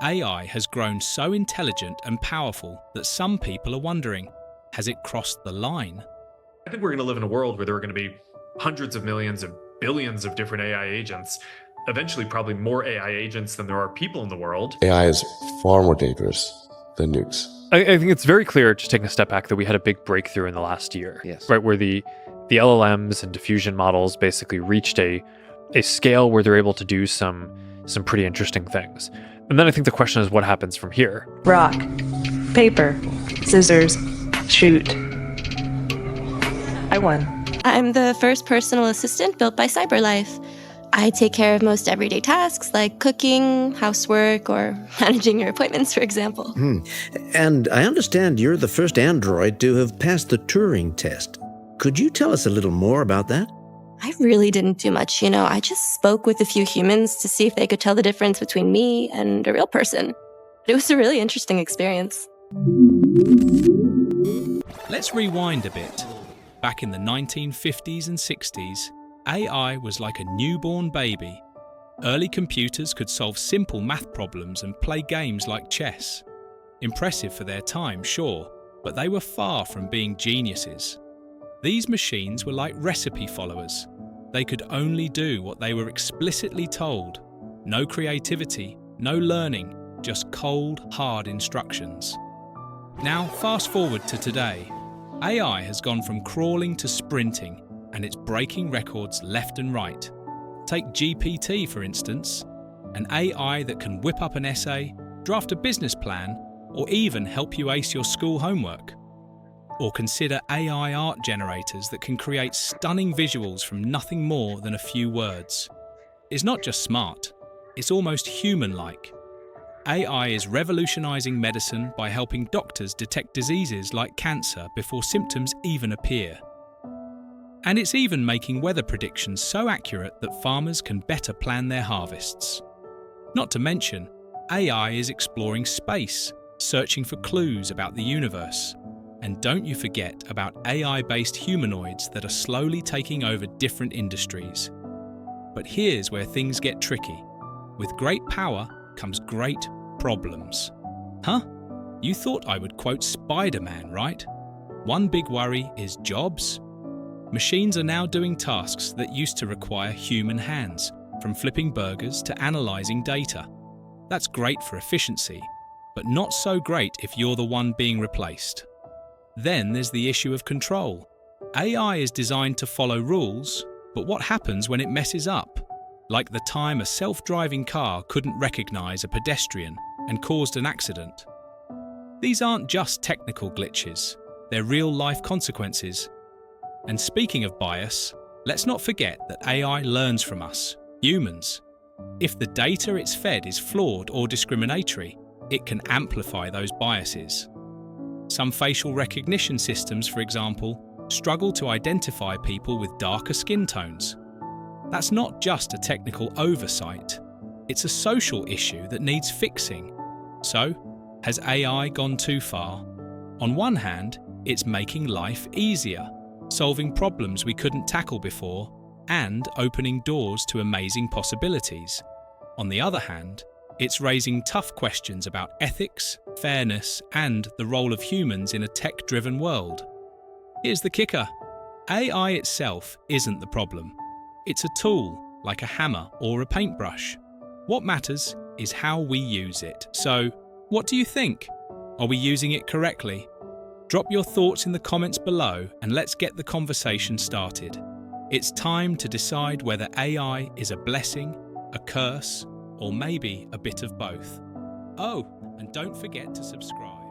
AI has grown so intelligent and powerful that some people are wondering, has it crossed the line? I think we're going to live in a world where there are going to be hundreds of millions of billions of different AI agents, eventually probably more AI agents than there are people in the world. AI is far more dangerous than nukes. I think it's very clear, just taking a step back, that we had a big breakthrough in the last year. Yes. Right, where the LLMs and diffusion models basically reached a scale where they're able to do some pretty interesting things. And then I think the question is, what happens from here? Rock, paper, scissors, shoot. I won. I'm the first personal assistant built by CyberLife. I take care of most everyday tasks like cooking, housework, or managing your appointments, for example. And I understand you're the first android to have passed the Turing test. Could you tell us a little more about that? I really didn't do much, I just spoke with a few humans to see if they could tell the difference between me and a real person. It was a really interesting experience. Let's rewind a bit. Back in the 1950s and 60s, AI was like a newborn baby. Early computers could solve simple math problems and play games like chess. Impressive for their time, sure, but they were far from being geniuses. These machines were like recipe followers. They could only do what they were explicitly told. No creativity, no learning, just cold, hard instructions. Now, fast forward to today. AI has gone from crawling to sprinting, and it's breaking records left and right. Take GPT, for instance, an AI that can whip up an essay, draft a business plan, or even help you ace your school homework. Or consider AI art generators that can create stunning visuals from nothing more than a few words. It's not just smart, it's almost human-like. AI is revolutionizing medicine by helping doctors detect diseases like cancer before symptoms even appear. And it's even making weather predictions so accurate that farmers can better plan their harvests. Not to mention, AI is exploring space, searching for clues about the universe. And don't you forget about AI-based humanoids that are slowly taking over different industries. But here's where things get tricky. With great power comes great problems. Huh? You thought I would quote Spider-Man, right? One big worry is jobs. Machines are now doing tasks that used to require human hands, from flipping burgers to analyzing data. That's great for efficiency, but not so great if you're the one being replaced. Then there's the issue of control. AI is designed to follow rules, but what happens when it messes up? Like the time a self-driving car couldn't recognize a pedestrian and caused an accident. These aren't just technical glitches, they're real-life consequences. And speaking of bias, let's not forget that AI learns from us, humans. If the data it's fed is flawed or discriminatory, it can amplify those biases. Some facial recognition systems, for example, struggle to identify people with darker skin tones. That's not just a technical oversight, it's a social issue that needs fixing. So, has AI gone too far? On one hand, it's making life easier, solving problems we couldn't tackle before, and opening doors to amazing possibilities. On the other hand, it's raising tough questions about ethics, fairness, and the role of humans in a tech-driven world. Here's the kicker. AI itself isn't the problem. It's a tool, like a hammer or a paintbrush. What matters is how we use it. So, what do you think? Are we using it correctly? Drop your thoughts in the comments below and let's get the conversation started. It's time to decide whether AI is a blessing, a curse, or maybe a bit of both. Oh, and don't forget to subscribe.